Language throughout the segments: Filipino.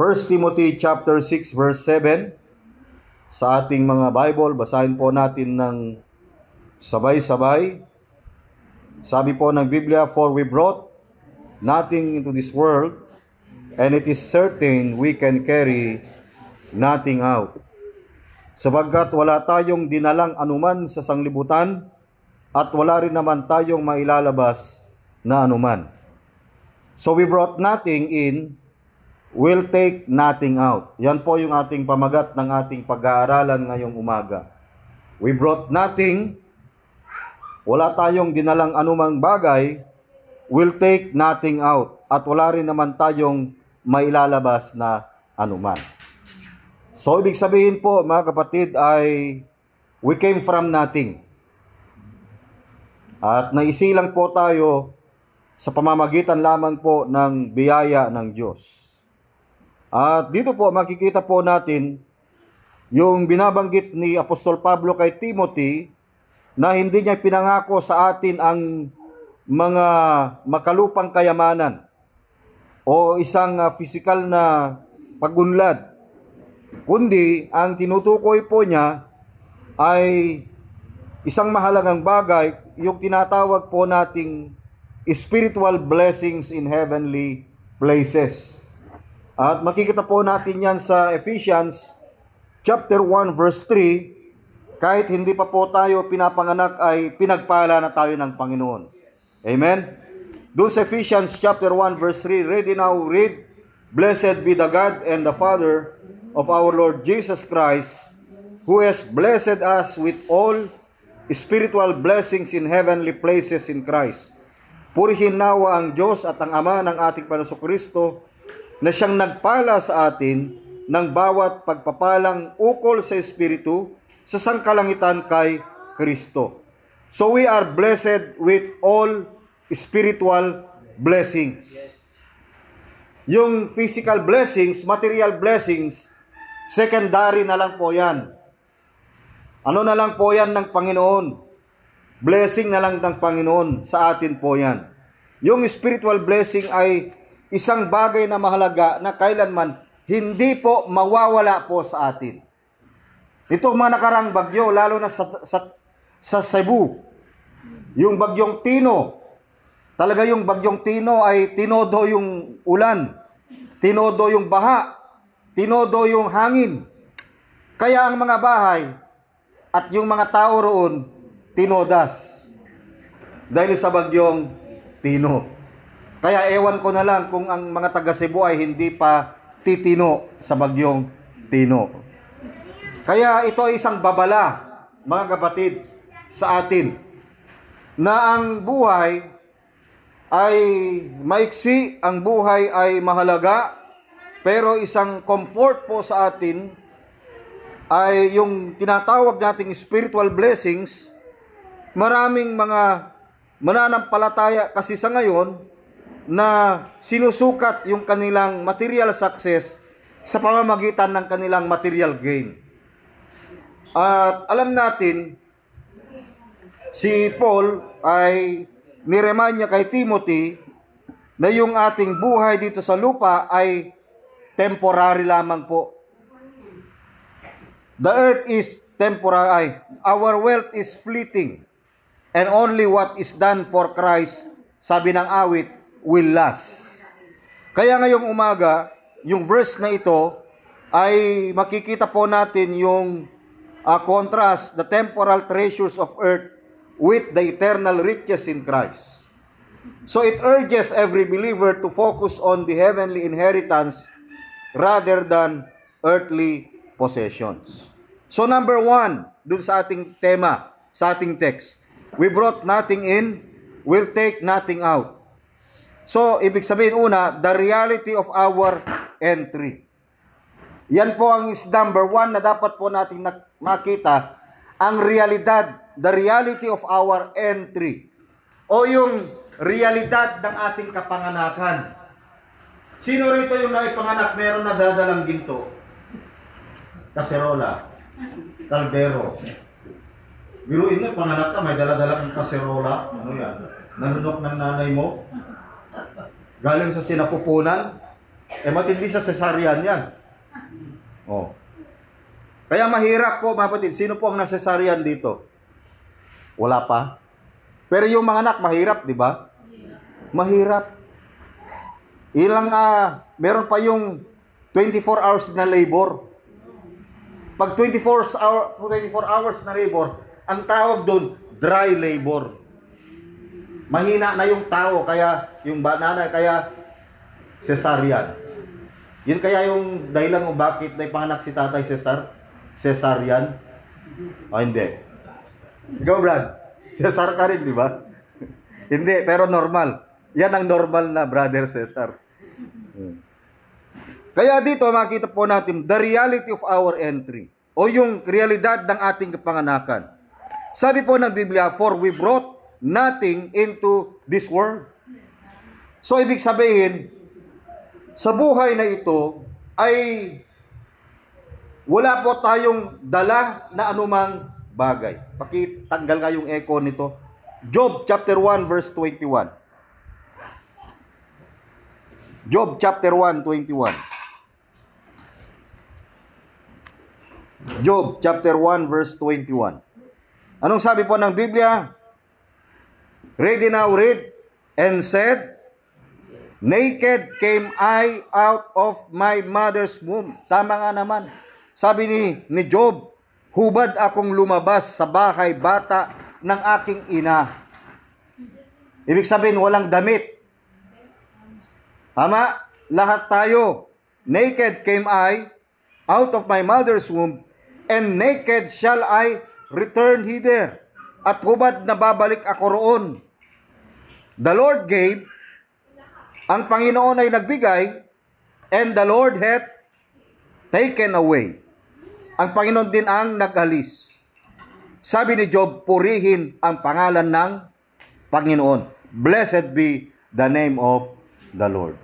1 Timothy chapter 6 verse 7. Sa ating mga Bible, basahin po natin ng sabay-sabay. Sabi po ng Biblia, "For we brought nothing into this world, and it is certain we can carry nothing out. Sapagkat wala tayong dinalang anuman sa sanglibutan, at wala rin naman tayong mailalabas na anuman." So we brought nothing in, will take nothing out. Yan po yung ating pamagat ng ating pag-aaralan ngayong umaga. We brought nothing, wala tayong dinalang anumang bagay, will take nothing out. At wala rin naman tayong mailalabas na anuman. So, ibig sabihin po, mga kapatid, ay we came from nothing. At naisilang po tayo sa pamamagitan lamang po ng biyaya ng Diyos. At dito po makikita po natin yung binabanggit ni Apostol Pablo kay Timothy na hindi niya pinangako sa atin ang mga makalupang kayamanan o isang physical na pagunlad, kundi ang tinutukoy po niya ay isang mahalagang bagay, yung tinatawag po nating spiritual blessings in heavenly places. At makikita po natin yan sa Ephesians chapter 1 verse 3, kahit hindi pa po tayo pinapanganak ay pinagpala na tayo ng Panginoon. Amen? Doon sa Ephesians chapter 1 verse 3, ready now, read, "Blessed be the God and the Father of our Lord Jesus Christ, who has blessed us with all spiritual blessings in heavenly places in Christ." Purihin nawa ang Diyos at ang Ama ng ating Panginoong Kristo, na siyang nagpala sa atin ng bawat pagpapalang ukol sa Espiritu sa sangkalangitan kay Kristo. So we are blessed with all spiritual blessings. Yung physical blessings, material blessings, secondary na lang po yan. Ano na lang po yan ng Panginoon? Blessing na lang ng Panginoon sa atin po yan. Yung spiritual blessing ay isang bagay na mahalaga na kailanman hindi po mawawala po sa atin. Ito mga nakarang bagyo, lalo na sa Cebu, yung bagyong Tino, talaga yung bagyong Tino ay tinodo yung ulan, tinodo yung baha, tinodo yung hangin. Kaya ang mga bahay at yung mga tao roon, tinodas. Dahil sa bagyong Tino. Kaya ewan ko na lang kung ang mga taga Cebu ay hindi pa titino sa bagyong Tino. Kaya ito ay isang babala, mga kapatid, sa atin, na ang buhay ay maiksi, ang buhay ay mahalaga, pero isang comfort po sa atin ay yung tinatawag nating spiritual blessings. Maraming mga mananampalataya kasi sa ngayon na sinusukat yung kanilang material success sa pamamagitan ng kanilang material gain. At alam natin, si Paul ay niremind niya kay Timothy na yung ating buhay dito sa lupa ay temporary lamang po. The earth is temporary. Our wealth is fleeting. And only what is done for Christ, sabi ng awit, will last. Kaya ngayong umaga, yung verse na ito ay makikita po natin yung contrast, the temporal treasures of earth with the eternal riches in Christ. So it urges every believer to focus on the heavenly inheritance rather than earthly possessions. So number 1, dun sa ating tema, sa ating text, we brought nothing in, will take nothing out. So, ibig sabihin una, the reality of our entry. Yan po ang is number 1 na dapat po natin makita, ang realidad, the reality of our entry. O yung realidad ng ating kapanganakan. Sino rito yung naipanganak meron na daladalang ginto? Kaserola, kaldero. Biruin mo, panganak ka, may daladalang kaserola. Ano yan? Nanunok ng nanay mo? Galing sa sinapupunan, Matindi sa cesarean yan. Oh. Kaya mahirap po, mga kapatid. Sino po ang na-cesarean dito? Wala pa. Pero yung mga anak, mahirap, di ba? Mahirap. Meron pa yung 24 hours na labor. Pag 24 hours na labor, ang tawag doon, dry labor. Mahina na yung tao, kaya yung banana, kaya cesarean. Yun kaya yung dahilan kung bakit na ipanganak si Tatay cesarean. O hindi. Ikaw, Brad, Cesar ka rin, di ba? Hindi, pero normal. Yan ang normal na Brother Cesar. Kaya dito makita po natin the reality of our entry, o yung realidad ng ating kapanganakan. Sabi po ng Biblia, for we brought nothing into this world. So ibig sabihin, sa buhay na ito ay wala po tayong dala na anumang bagay. Pakitanggal nga yung echo nito. Job chapter 1 verse 21. Job chapter 1, 21. Job chapter 1 verse 21. Anong sabi po ng Biblia? Ready now, read. And said, naked came I out of my mother's womb. Tama nga naman. Sabi ni Job, hubad akong lumabas sa bahay bata ng aking ina. Ibig sabihin, walang damit. Tama? Lahat tayo. Naked came I out of my mother's womb, and naked shall I return hither. At hubad na babalik ako roon. The Lord gave, ang Panginoon ay nagbigay, and the Lord hath taken away. Ang Panginoon din ang nag-alis. Sabi ni Job, purihin ang pangalan ng Panginoon. Blessed be the name of the Lord.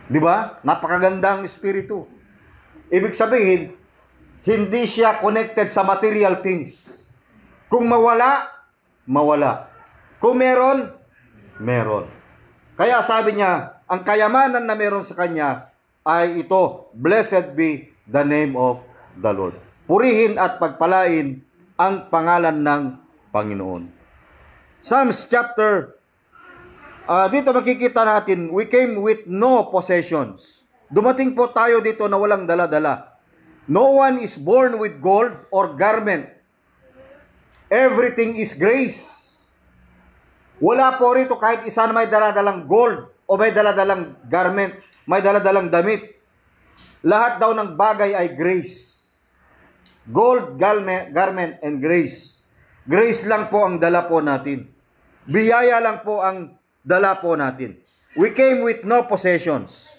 Di ba? Napakagandang espiritu. Ibig sabihin, hindi siya connected sa material things. Kung mawala, mawala. Kung meron, meron. Kaya sabi niya, ang kayamanan na meron sa kanya ay ito, blessed be the name of the Lord. Purihin at pagpalain ang pangalan ng Panginoon. Psalms chapter, dito makikita natin, we came with no possessions. Dumating po tayo dito na walang dala-dala. No one is born with gold or garment. Everything is grace. Wala po rito kahit isa na may daladalang gold o may daladalang garment, may daladalang damit. Lahat daw ng bagay ay grace. Gold, garment, and grace. Grace lang po ang dala po natin. Biyaya lang po ang dala po natin. We came with no possessions.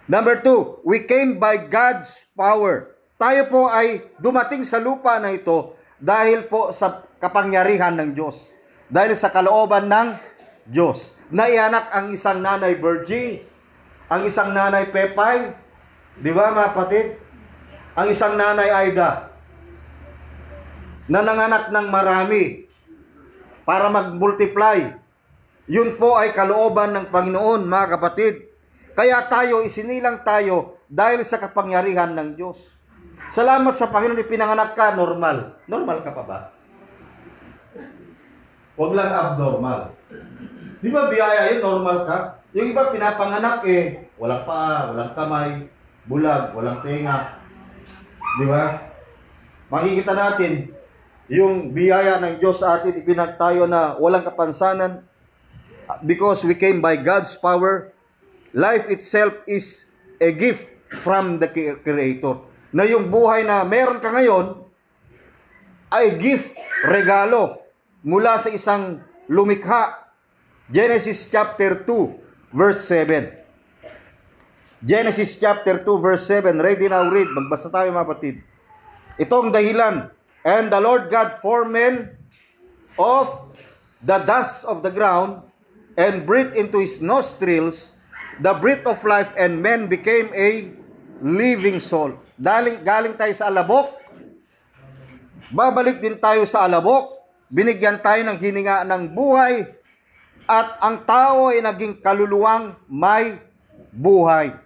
Number 2, we came by God's power. Tayo po ay dumating sa lupa na ito dahil po sa kapangyarihan ng Diyos. Dahil sa kalooban ng Diyos. Naianak ang isang nanay Virgie, ang isang nanay Pepay, di ba mga kapatid? Ang isang nanay Aida, na nanganak ng marami para mag-multiply. Yun po ay kalooban ng Panginoon, mga kapatid. Kaya tayo, isinilang tayo dahil sa kapangyarihan ng Diyos. Salamat sa Panginoon, ipinanganak ka, normal. Normal ka pa ba? Huwag lang abnormal. Di ba biyaya yun, normal ka? Yung iba pinapanganak walang paa, walang kamay, bulag, walang tenga. Di ba? Makikita natin, yung biyaya ng Diyos sa atin, ipinagtayo na walang kapansanan. Because we came by God's power, life itself is a gift from the Creator. Na yung buhay na meron ka ngayon ay gift, regalo mula sa isang lumikha. Genesis chapter 2 verse 7. Genesis chapter 2 verse 7. Ready now, read. Magbasa tayo mga kapatid. Itong dahilan. And the Lord God formed man of the dust of the ground and breathed into his nostrils the breath of life, and man became a living soul. Galing tayo sa alabok, babalik din tayo sa alabok, binigyan tayo ng hininga ng buhay, at ang tao ay naging kaluluwang may buhay.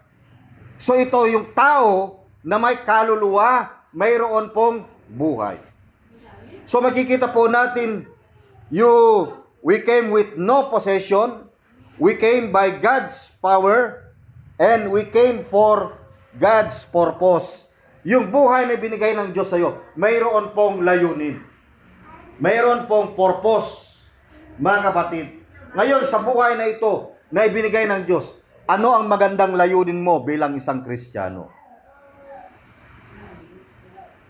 So ito yung tao na may kaluluwa, mayroon pong buhay. So makikita po natin, we came with no possession, we came by God's power, and we came for God's purpose. Yung buhay na binigay ng Diyos sa iyo, mayroon pong layunin. Mayroon pong purpose, mga kapatid. Ngayon, sa buhay na ito, na ibinigay ng Diyos, ano ang magandang layunin mo bilang isang Kristiyano?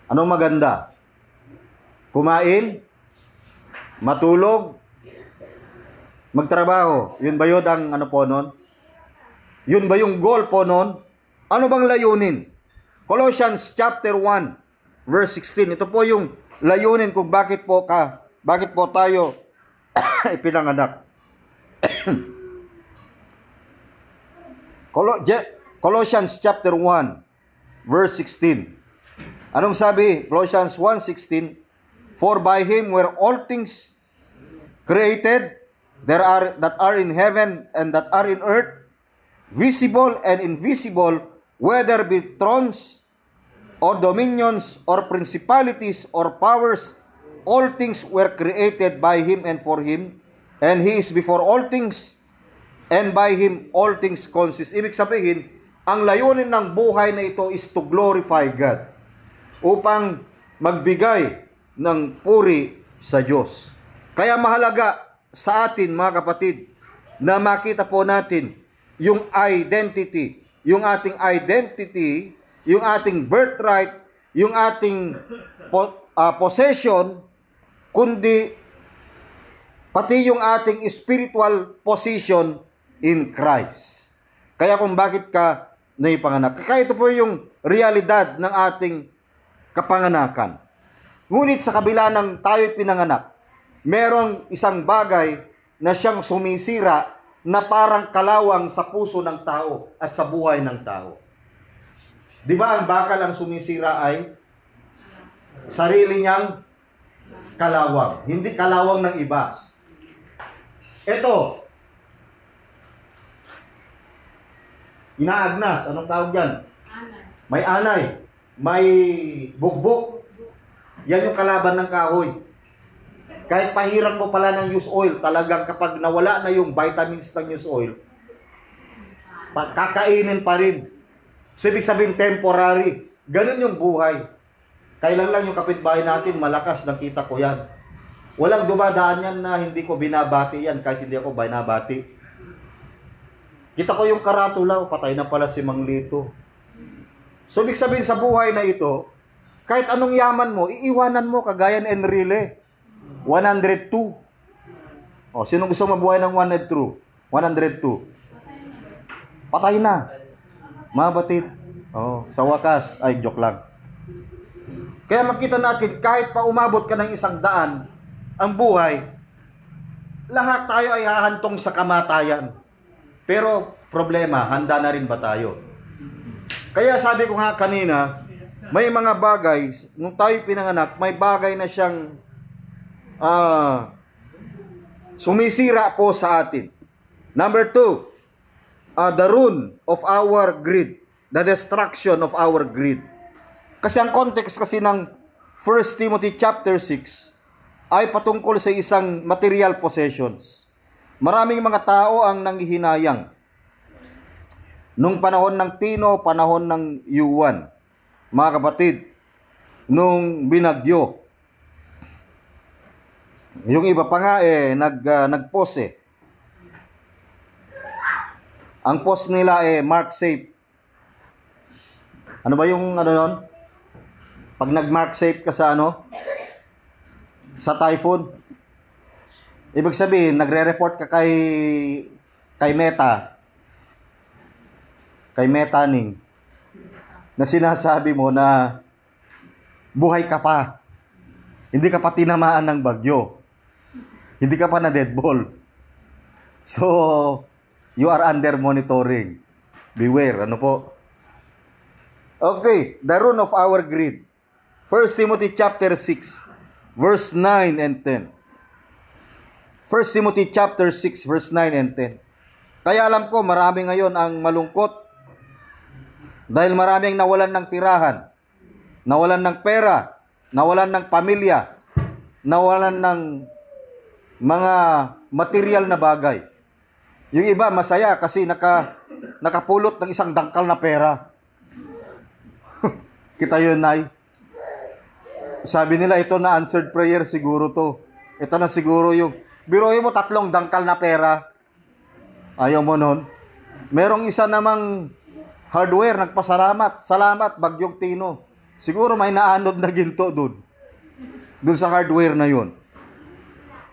Anong maganda? Kumain? Matulog? Magtrabaho? Yun ba yun ang ano po nun? Yun ba yung goal po nun? Ano bang layunin? Colossians chapter 1, verse 16. Ito po yung layunin kung bakit po tayo ipinanganak. Colossians chapter 1, verse 16. Anong sabi? Colossians 1:16. For by him were all things created that are in heaven and that are in earth, visible and invisible, whether be thrones or dominions or principalities or powers, all things were created by him and for him, and he is before all things, and by him all things consist. Ibig sabihin, ang layunin ng buhay na ito is to glorify God, upang magbigay ng puri sa Diyos. Kaya mahalaga sa atin, mga kapatid, na makita po natin yung identity, yung ating birthright, yung ating possession, kundi pati yung ating spiritual position in Christ. Kaya kung bakit ka naipanganak. Kaya ito po yung realidad ng ating kapanganakan. Ngunit sa kabila ng tayo'y pinanganak, merong isang bagay na siyang sumisira na parang kalawang sa puso ng tao at sa buhay ng tao. Di ba ang bakal ang sumisira ay sarili niyang kalawang, hindi kalawang ng iba. Ito, inaagnas, anong tawag yan? May anay, may bugbog. Yan yung kalaban ng kahoy. Kahit pahiran mo pala ng use oil, talagang kapag nawala na yung vitamins ng use oil, kakainin pa rin. So, ibig sabihin temporary. Ganun yung buhay. Kailan lang yung kapitbahay natin, malakas, nakita ko yan. Walang dumadaan yan na hindi ko binabati yan, kahit hindi ako binabati. Kita ko yung karatula, patay na pala si Mang Lito. So, ibig sabihin sa buhay na ito, kahit anong yaman mo, iiwanan mo, kagaya ni Enrile. 102. O, sino gusto mabuhay ng 102? Patay na. Mga batid. O, sa wakas, ay joke lang. Kaya makita natin, kahit pa umabot ka ng 100, ang buhay, lahat tayo ay hahantong sa kamatayan. Pero, problema, handa na rin ba tayo? Kaya sabi ko nga kanina, may mga bagay, nung tayo pinanganak, may bagay na siyang sumisira po sa atin. Number 2, the ruin of our greed, the destruction of our greed. Kasi ang context kasi ng 1 Timothy chapter 6 ay patungkol sa isang material possessions. Maraming mga tao ang nanghihinayang. Nung panahon ng Tino, panahon ng Yuan, mga kapatid, nung binagyo, yung iba pa nga nag-post eh. Ang post nila mark safe. Ano ba yung nun? Pag nag-mark safe ka sa sa typhoon, ibig sabihin, nagre-report ka kay Meta, kay Metaning, na sinasabi mo na buhay ka pa. Hindi ka pa tinamaan ng bagyo. Hindi ka pa na deadball. So, you are under monitoring. Beware, ano po? Okay, the ruin of our greed. 1 Timothy chapter 6, verse 9 and 10. 1 Timothy chapter 6, verse 9 and 10. Kaya alam ko, marami ngayon ang malungkot Dahil maraming nawalan ng tirahan, nawalan ng pera, nawalan ng pamilya, nawalan ng mga material na bagay. Yung iba masaya kasi nakapulot ng isang dangkal na pera. Kita yun, Nay. Sabi nila, ito na answered prayer siguro to. Ito na siguro yung, biruin mo 3 dangkal na pera. Ayaw mo nun. Merong isa namang hardware, nagpasalamat. Salamat, Bagyog Tino. Siguro may naanod na ginto dun sa hardware na yun.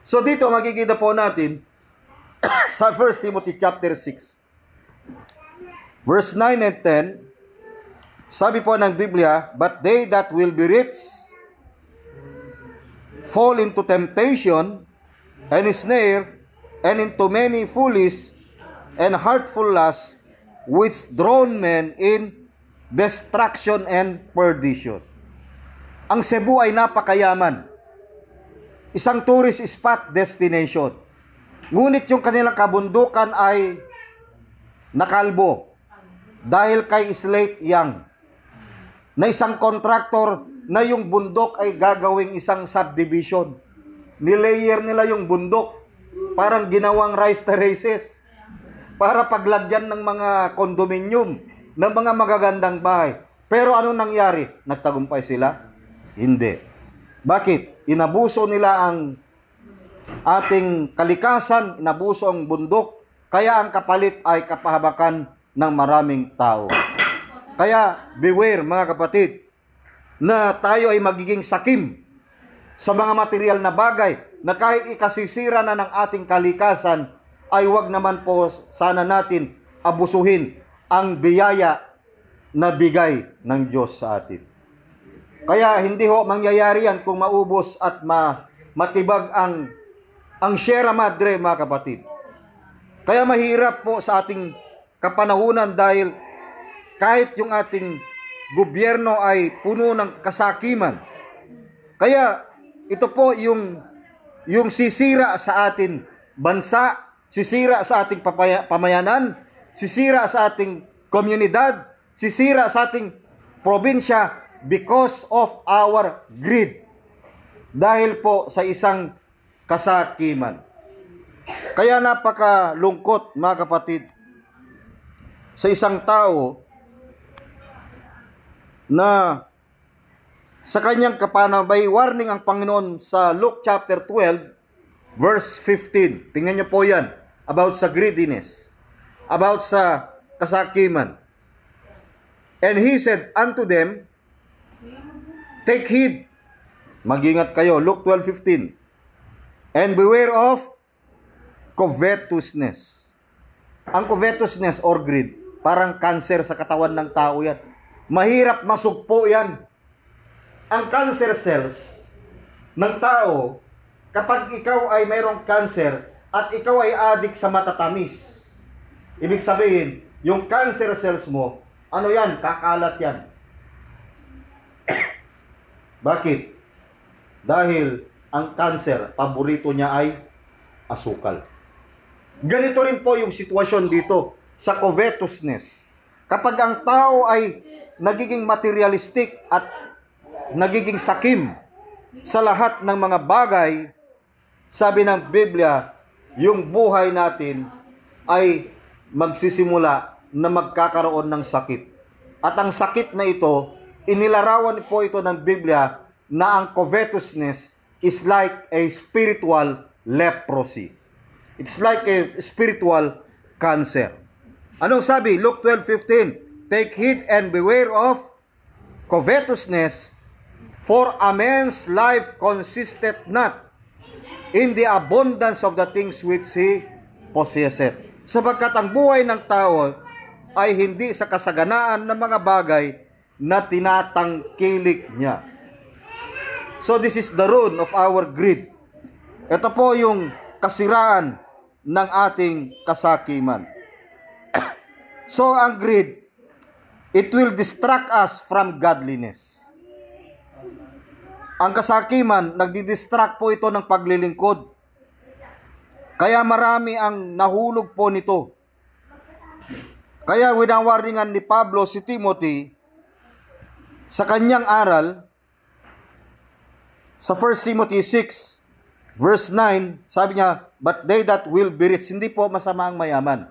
So dito makikita po natin sa 1 Timothy chapter 6. Verse 9 and 10, sabi po ng Biblia, but they that will be rich fall into temptation and snare, and into many foolish and hurtful lusts, which drown men in destruction and perdition. Ang Cebu ay napakayaman. Isang tourist spot destination. Ngunit yung kanilang kabundukan ay nakalbo dahil kay Slate Young, na isang contractor na yung bundok ay gagawing isang subdivision. Nilayer nila yung bundok, parang ginawang rice terraces, para paglagyan ng mga condominium, ng mga magagandang bahay. Pero ano nangyari? Nagtagumpay sila? Hindi. Bakit? Inabuso nila ang ating kalikasan, inabuso ang bundok, kaya ang kapalit ay kapahabakan ng maraming tao. Kaya beware mga kapatid, na tayo ay magiging sakim sa mga material na bagay na kahit ikasisira na ng ating kalikasan, ay wag naman po sana natin abusuhin ang biyaya na bigay ng Diyos sa atin. Kaya hindi ho mangyayari yan kung maubos at matibag ang Sierra Madre mga kapatid. Kaya mahirap po sa ating kapanahunan dahil kahit yung ating gobyerno ay puno ng kasakiman. Kaya ito po yung sisira sa ating bansa, sisira sa ating pamayanan, sisira sa ating komunidad, sisira sa ating probinsya because of our greed. Dahil po sa isang kasakiman. Kaya napakalungkot mga kapatid sa isang tao na sa kanyang may warning ang Panginoon sa Luke chapter 12 verse 15. Tingnan niyo po yan about sa greediness, about sa kasakiman. And he said unto them, take heed, mag-ingat kayo, Luke 12:15, and beware of covetousness. Ang covetousness or greed, parang cancer sa katawan ng tao yan. Mahirap masugpo yan. Ang cancer cells ng tao, kapag ikaw ay mayroong cancer at ikaw ay addict sa matatamis, ibig sabihin, yung cancer cells mo, ano yan? Kakalat yan. Bakit? Dahil ang cancer, paborito niya ay asukal. Ganito rin po yung sitwasyon dito sa covetousness. Kapag ang tao ay nagiging materialistic at nagiging sakim sa lahat ng mga bagay, sabi ng Biblia, yung buhay natin ay magsisimula na magkakaroon ng sakit. At ang sakit na ito, inilarawan po ito ng Biblia na ang covetousness is like a spiritual leprosy. It's like a spiritual cancer. Anong sabi? Luke 12:15. Take heed and beware of covetousness, for a man's life consisteth not in the abundance of the things which he possesseth. Sapagkat ang buhay ng tao ay hindi sa kasaganaan ng mga bagay na tinatangkilik niya. So this is the ruin of our greed. Ito po yung kasiraan ng ating kasakiman. So ang greed, it will distract us from godliness. Ang kasakiman, nagdidistract po ito ng paglilingkod. Kaya marami ang nahulog po nito. Kaya winawarningan ni Pablo si Timothy sa kanyang aral sa 1 Timothy 6 verse 9, sabi niya, but they that will be rich, hindi po masama ang mayaman.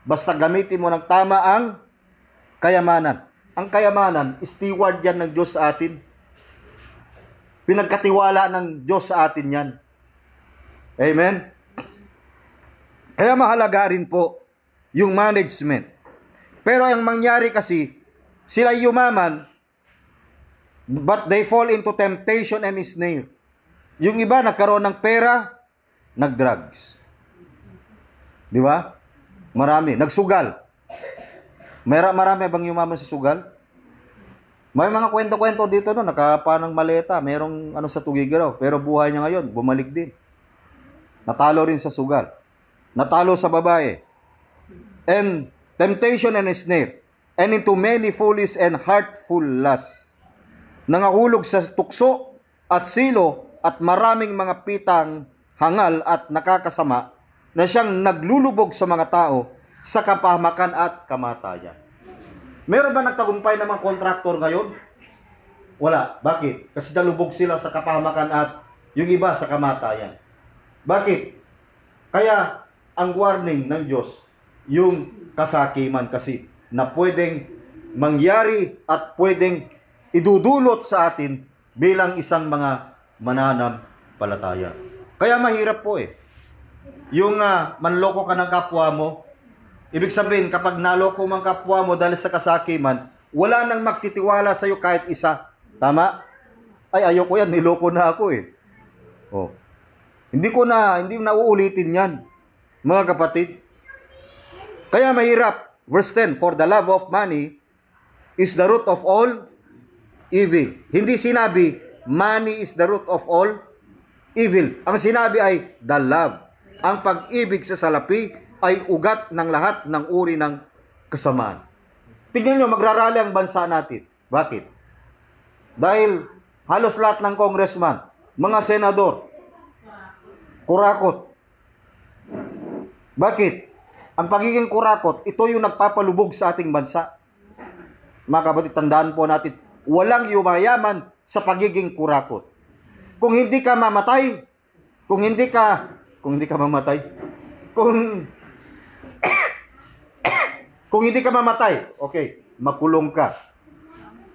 Basta gamitin mo ng tama ang kayamanan. Ang kayamanan, steward yan ng Diyos sa atin. Pinagkatiwala ng Diyos sa atin yan. Amen? Kaya mahalaga rin po yung management. Pero ang mangyari kasi, sila yumaman, but they fall into temptation and snare. Yung iba nagkaroon ng pera, nag-drugs. Di ba? Marami. Nagsugal. Marami bang yumaman sa sugal? May mga kwento-kwento dito no, nakapanang maleta, merong sa Tugigaraw, pero buhay niya ngayon, bumalik din. Natalo rin sa sugal. Natalo sa babae. And temptation and snare, and into many foolish and heartful lusts. Nangahulog sa tukso at silo at maraming mga pitang hangal at nakakasama na siyang naglulubog sa mga tao sa kapahamakan at kamatayan. Meron ba nagtagumpay ng mga kontraktor ngayon? Wala. Bakit? Kasi nalubog sila sa kapahamakan at yung iba sa kamatayan. Bakit? Kaya ang warning ng Diyos, yung kasakiman kasi na pwedeng mangyari at pwedeng idudulot sa atin bilang isang mga mananampalataya. Kaya mahirap po eh. Yung manloko ka ng kapwa mo, ibig sabihin kapag naloko mang kapwa mo dahil sa kasakiman, wala nang magtitiwala sa iyo kahit isa. Tama? Ay, ayoko yan, niloko na ako eh. Oh. Hindi na uulitin yan, mga kapatid. Kaya mahirap. Verse 10, for the love of money is the root of all evil. Hindi sinabi, money is the root of all evil. Ang sinabi ay, the love. Ang pag-ibig sa salapi ay ugat ng lahat ng uri ng kasamaan. Tingnan nyo, magrarally ang bansa natin. Bakit? Dahil halos lahat ng congressman, mga senador, kurakot. Bakit? Ang pagiging kurakot, ito yung nagpapalubog sa ating bansa. Mga kapatid, tandaan po natin, walang yumayaman sa pagiging kurakot. Kung hindi ka mamatay, kung hindi ka mamatay, okay, makulong ka.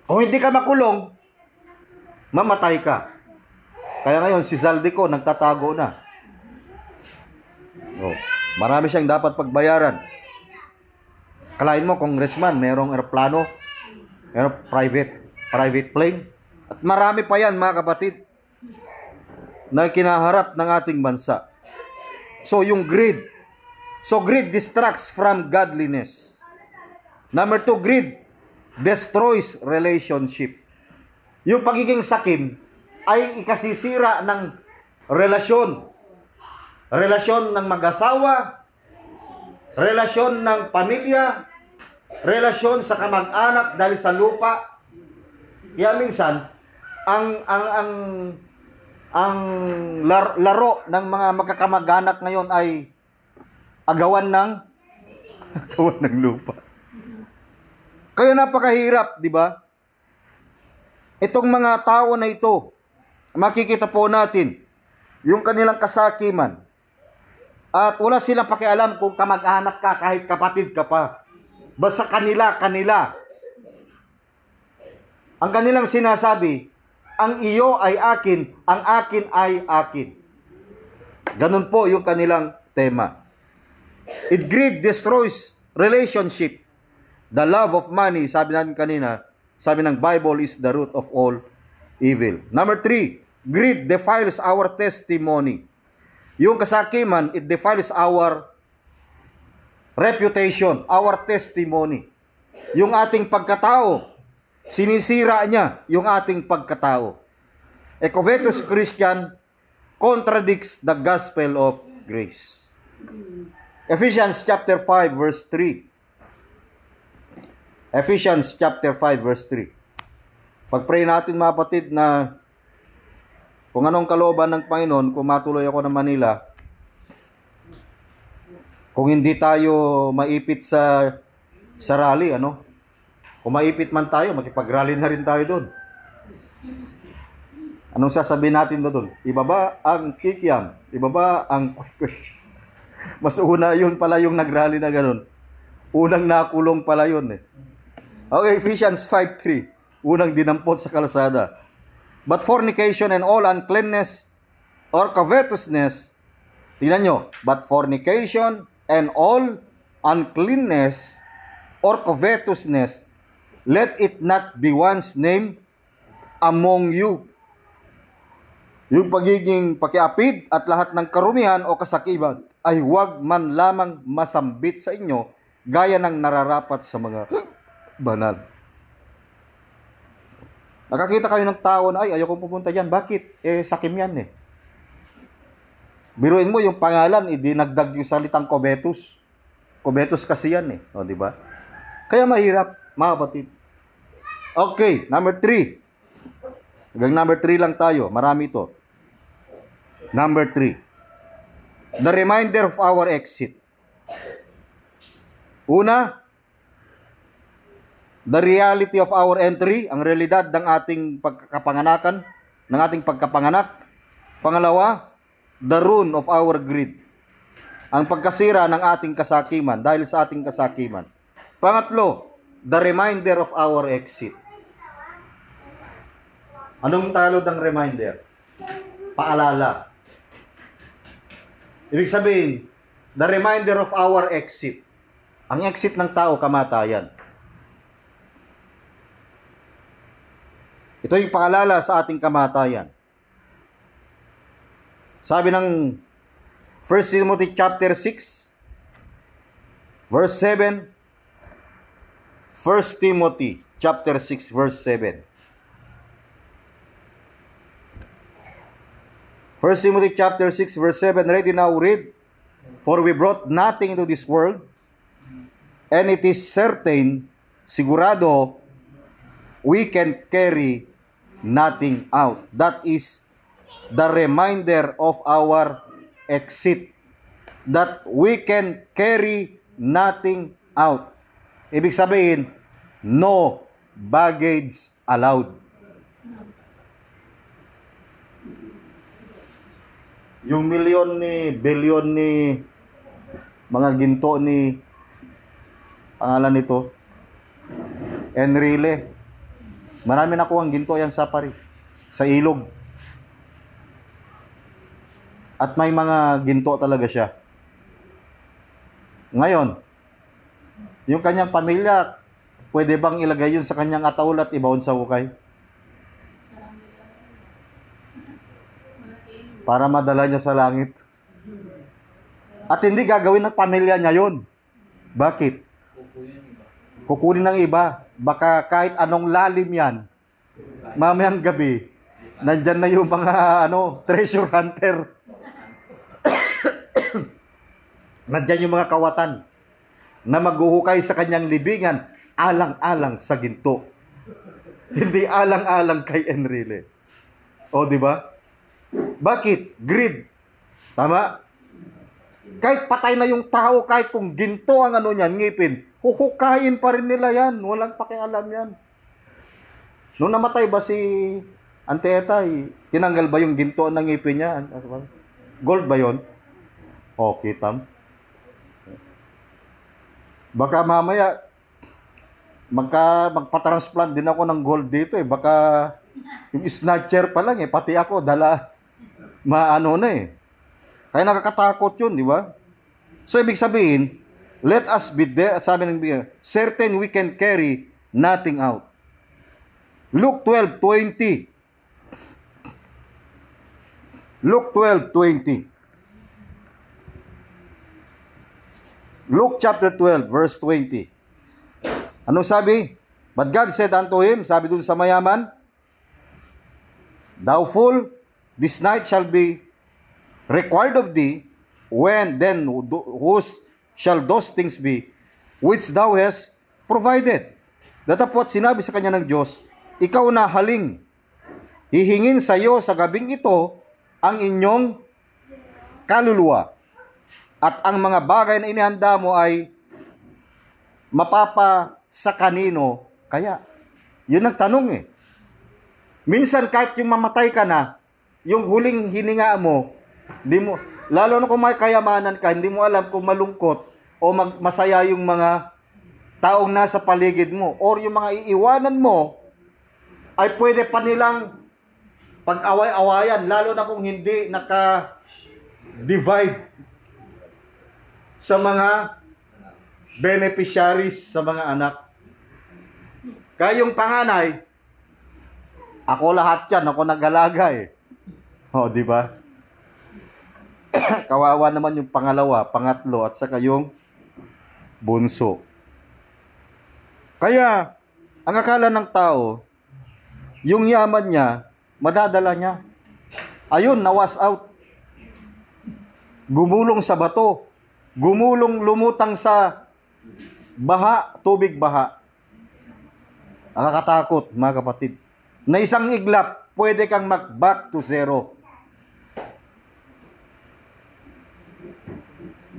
Kung hindi ka makulong, mamatay ka. Kaya ngayon, si Zaldico nagtatago na. Oh, marami siyang dapat pagbayaran. Kalain mo, congressman, merong aeroplano, merong private plane. At marami pa yan, mga kapatid, na kinaharap ng ating bansa. So, yung greed. So, greed distracts from godliness. Number 2, greed destroys relationship. Yung pagiging sakim ay ikasisira ng relasyon. Relasyon ng mag-asawa, relasyon ng pamilya, relasyon sa kamag-anak dahil sa lupa. Kaya minsan, ang laro ng mga magkakamag-anak ngayon ay agawan ng lupa. Kaya napakahirap, di ba? Itong mga tao na ito, makikita po natin yung kanilang kasakiman. At wala silang pakialam kung kamag-anak ka, kahit kapatid ka pa. Basta kanila. Ang kanilang sinasabi, ang iyo ay akin, ang akin ay akin. Ganun po yung kanilang tema. Greed destroys relationship. The love of money, sabi natin kanina, sabi ng Bible, is the root of all evil. Number 3, greed defiles our testimony. Yung kasakiman, it defiles our reputation, our testimony. Yung ating pagkatao, sinisira niya yung ating pagkatao. A covetous Christian contradicts the gospel of grace. Ephesians chapter 5 verse 3. Ephesians chapter 5 verse 3. Pag-pray natin mga kapatid na kung anong kalooban ng Panginoon, kung matuloy ako ng Manila, kung hindi tayo maipit sa sa rally, ano? Kung maipit man tayo, makipag-rally na rin tayo doon. Anong sasabihin natin doon? Ibaba ang kikiam, ibaba ang kwek-kwek. Mas una yun pala yung nag-rally na ganun. Unang nakulong pala yun eh. Okay, Ephesians 5:3. Unang dinampot sa kalsada. But fornication and all uncleanness or covetousness, tingnan nyo, but fornication and all uncleanness or covetousness, let it not be one's name among you. Yung pagiging pakiapid at lahat ng karumihan o kasakiman ay huwag man lamang masambit sa inyo gaya ng nararapat sa mga banal. Nakakita kayo ng tao na, ay, ayokong pupunta dyan. Bakit? Sakim yan eh. Biruin mo yung pangalan, dinagdag yung salitang covetous. Covetous kasi yan eh. O, di ba? Kaya mahirap, mga kapatid. Okay, number 3. Hanggang number 3 lang tayo. Marami ito. Number 3. The reminder of our exit. Una, the reality of our entry, ang realidad ng ating pagkakapanganakan, ng ating pagkapanganak. Pangalawa, the ruin of our greed, ang pagkasira ng ating kasakiman dahil sa ating kasakiman. Pangatlo, the reminder of our exit. Anong talo ng reminder? Paalala. Ibig sabihin, the reminder of our exit. Ang exit ng tao, kamatayan. Ito yung paalala sa ating kamatayan. Sabi ng 1 Timothy chapter 6, verse 7. 1 Timothy chapter 6, verse 7. 1 Timothy chapter 6, verse 7. Ready now, read. For we brought nothing into this world, and it is certain, sigurado, we can carry nothing out. That is the reminder of our exit. That we can carry nothing out. Ibig sabihin, no baggage allowed. Yung milyon ni, bilyon ni, mga ginto ni, pangalan nito, Enrile. Marami na kuhang ginto yan sa Paris, sa ilog. At may mga ginto talaga siya. Ngayon, yung kanyang pamilya, pwede bang ilagay yun sa kanyang ataul at ibaon sa hukay? Para madala niya sa langit. At hindi gagawin ng pamilya niya yun. Bakit? Kukunin ng iba. Baka kahit anong lalim yan, mamayang gabi, nandyan na yung mga treasure hunter. Nandyan yung mga kawatan na maghuhukay sa kanyang libingan, alang-alang sa ginto. Hindi alang-alang kay Enrile. O, di ba? Bakit? Greed. Tama? Kahit patay na yung tao, kahit kung ginto ang niyan, ngipin, huhukayin pa rin nila yan. Walang pakialam yan. Nung namatay ba si Anteetay, tinanggal ba yung ginto ng ngipin niya? Gold ba yun? Okay, tam. Baka mamaya, magpa-transplant din ako ng gold dito eh. Baka yung snatcher pa lang eh. Pati ako, dala, na eh. Kaya nakakatakot yun, di ba? So, ibig sabihin, let us be there, sabi ng certain we can carry nothing out. Luke 12:20. Luke 12:20. Luke chapter 12, verse 20. Anong sabi? But God said unto him, sabi dun sa mayaman, Thou fool, this night shall be required of thee, when then whose shall those things be, which thou hast provided? Datapot sinabi sa kanya ng Diyos, ikaw na haling, hihingin sa iyo sa gabing ito ang inyong kaluluwa. At ang mga bagay na inihanda mo ay mapapa sa kanino kaya? Yun ang tanong eh. Minsan kahit yung mamatay ka na, yung huling hininga mo, di mo, lalo na kung may kayamanan ka, hindi mo alam kung malungkot o masaya yung mga taong nasa paligid mo or yung mga iiwanan mo ay pwede pa nilang pag-away-awayan, lalo na kung hindi naka-divide sa mga beneficiaries, sa mga anak. Kaya yung panganay, ako lahat yan, ako nag-alaga eh. O, di ba? Kawawa naman yung pangalawa, pangatlo, at saka yung bunso. Kaya, ang akala ng tao, yung yaman niya, madadala niya. Ayun, nawas out. Gumulong sa bato. Gumulong, lumutang sa baha, tubig baha. Nakakatakot, mga kapatid. Na isang iglap, pwede kang mag-back to zero.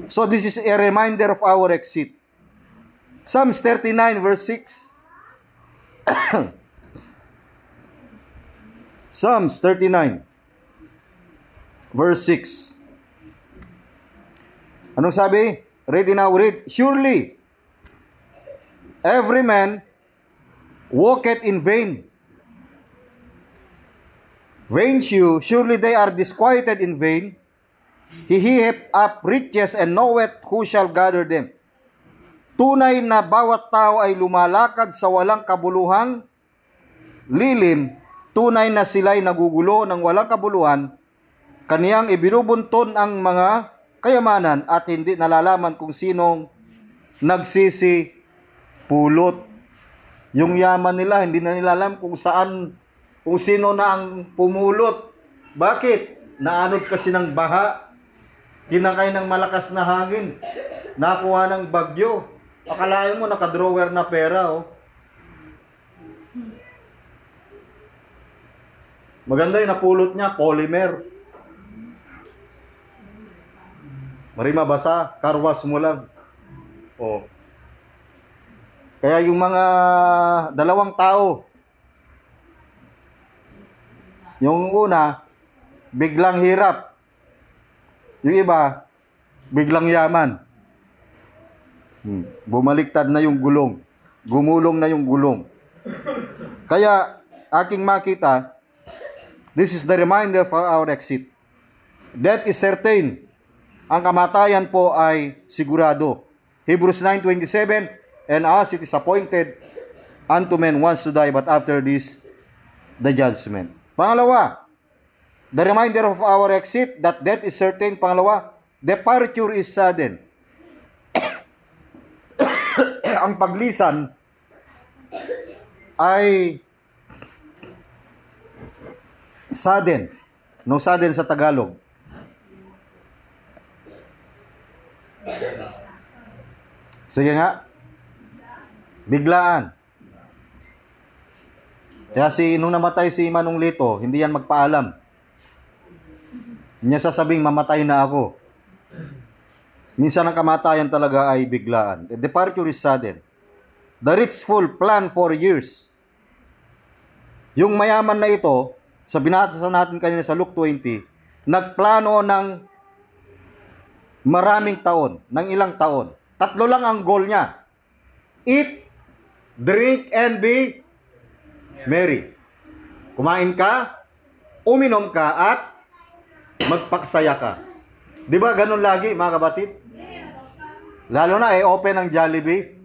So this is a reminder of our exit. Psalms 39 verse 6. Psalms 39 verse 6. Anong sabi? Ready now, read. Surely, every man walketh in vain. Vain shew, surely they are disquieted in vain. He heapeth up riches and knoweth who shall gather them. Tunay na bawat tao ay lumalakad sa walang kabuluhang lilim. Tunay na sila'y nagugulo ng walang kabuluhan. Kaniyang ibinubunton ang mga kayamanan at hindi nalalaman kung sinong nagsisi pulot. Yung yaman nila, hindi na nila alam kung saan, kung sino na ang pumulot. Bakit? Naanod kasi ng baha. Kinakay ng malakas na hangin. Nakuha ng bagyo. Akalain mo naka-drawer na pera, oh. Maganda yung napulot niya, polymer. Marima basa, karwas mo lang. Oh. Kaya yung mga dalawang tao, yung una, biglang hirap. Yung iba, biglang yaman. Bumaliktad na yung gulong. Gumulong na yung gulong. Kaya, aking makita, this is the reminder for our exit. Death is certain. Ang kamatayan po ay sigurado. Hebrews 9:27, and as it is appointed unto men once to die, but after this, the judgment. Pangalawa, the reminder of our exit, that death is certain. Pangalawa, departure is sudden. Ang paglisan ay sudden. No, sudden sa Tagalog. Sige nga. Biglaan. Kaya nung namatay si Manong Lito, hindi yan magpaalam. Hindi niya sasabing mamatay na ako. Minsan ang kamatayan talaga ay biglaan. The departure is sudden. The rich fool plan for years. Yung mayaman na ito, sa binasa natin kanina sa Luke 20, nagplano ng maraming taon, ng ilang taon. 3 lang ang goal niya. Eat, drink, and be merry. Kumain ka, uminom ka, at magpaksaya ka. Di ba ganun lagi, mga kabatid? Lalo na open ang Jollibee.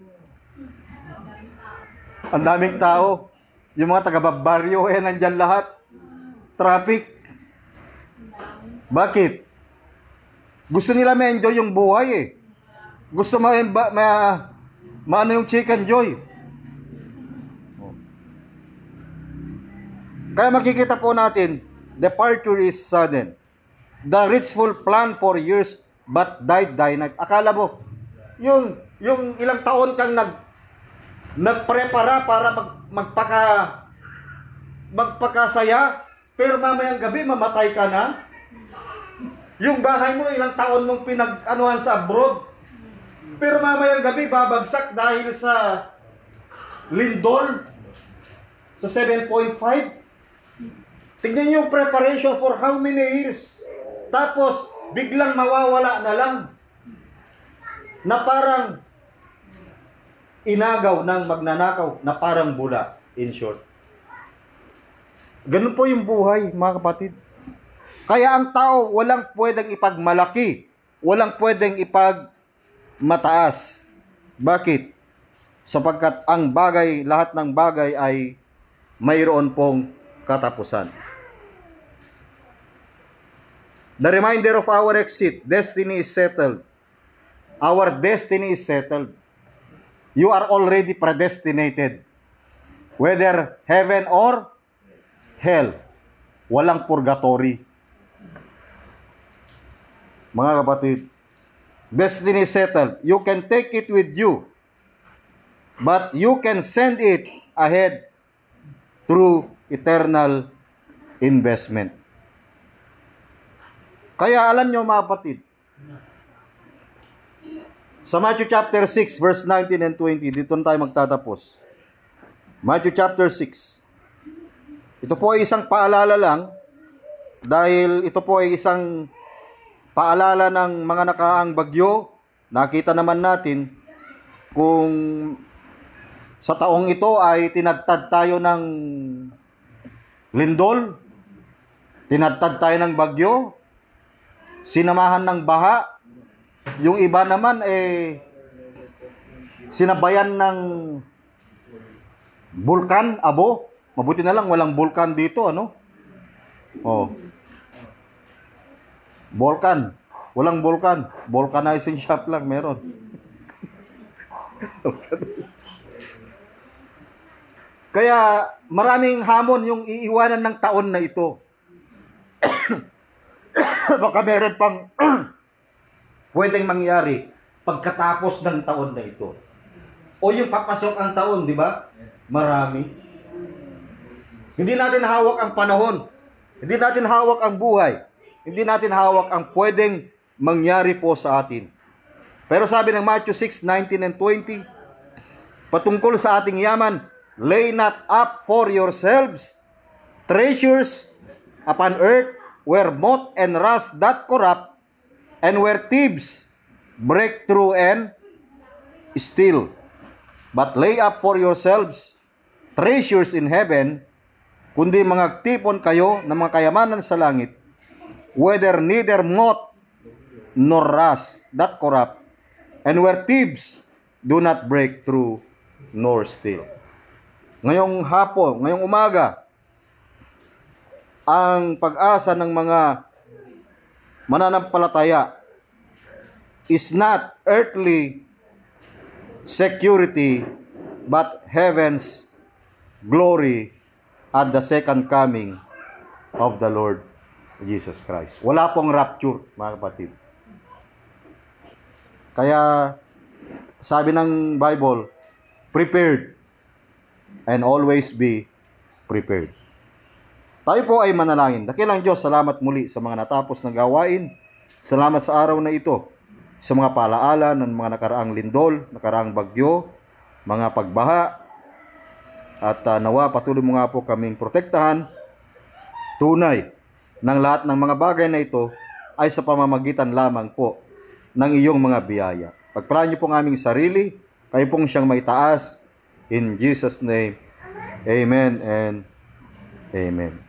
Ang daming tao. Yung mga taga-baryo, nandyan lahat. Traffic. Bakit? Gusto nila ma-enjoy yung buhay eh. Gusto maano yung chicken joy. Kaya makikita po natin, departure is sudden. The rich fool planned for years, but died night. Akala mo, yung ilang taon kang nagprepara para magpakasaya, pero mamayang gabi mamatay ka na. Yung bahay mo, ilang taon mong pinag-anuhan sa abroad, Pero mamayang gabi, babagsak dahil sa lindol sa 7.5. Tignan niyo yung preparation for how many years. Tapos, biglang mawawala na lang. Na parang inagaw ng magnanakaw, na parang bula, in short. Ganun po yung buhay, mga kapatid. Kaya ang tao, walang pwedeng ipagmalaki. Walang pwedeng ipagmataas. Bakit? Sapagkat ang bagay, lahat ng bagay ay mayroon pong katapusan. The reminder of our exit, destiny is settled. Our destiny is settled. You are already predestinated. Whether heaven or hell. Walang purgatory. Mga kapatid, destiny is settled. You can take it with you. But you can send it ahead through eternal investment. Kaya alam nyo mga kapatid, sa Matthew chapter 6 verse 19 and 20, dito na tayo magtatapos. Matthew chapter 6. Ito po ay isang paalala lang, dahil ito po ay isang paalala ng mga nakaraang bagyo. Nakita naman natin kung sa taong ito ay tinadtad tayo ng lindol, tinadtad tayo ng bagyo, sinamahan ng baha. Yung iba naman sinabayan ng bulkan, abo. Mabuti na lang walang bulkan dito, ano? Oh. Bulkan. Walang bulkan. Vulcanizing shop lang meron. Kaya maraming hamon yung iiwanan ng taon na ito. Baka meron pang pwedeng mangyari pagkatapos ng taon na ito. O yung papasok ang taon, di ba? Marami. Hindi natin hawak ang panahon. Hindi natin hawak ang buhay. Hindi natin hawak ang pwedeng mangyari po sa atin. Pero sabi ng Matthew 6:19 and 20, patungkol sa ating yaman, lay not up for yourselves treasures upon earth, where moth and rust doth corrupt, and where thieves break through and steal. But lay up for yourselves treasures in heaven, kundi magtipon kayo ng mga kayamanan sa langit, whether neither moth nor rust doth corrupt, and where thieves do not break through nor steal. Ngayong hapon, ngayong umaga, ang pag-asa ng mga mananampalataya is not earthly security, but heaven's glory at the second coming of the Lord Jesus Christ. Wala pong rapture, mga kapatid. Kaya, sabi ng Bible, prepared and always be prepared. Tayo po ay manalangin. Dakilang Diyos, salamat muli sa mga natapos na gawain. Salamat sa araw na ito, sa mga paalaala ng mga nakaraang lindol, nakaraang bagyo, mga pagbaha, at nawa patuloy mo nga po kaming protektahan. Tunay ng lahat ng mga bagay na ito ay sa pamamagitan lamang po ng iyong mga biyaya. Pagpalaan niyo po ng aming sarili, kayo pong siyang maitaas. In Jesus' name, amen and amen.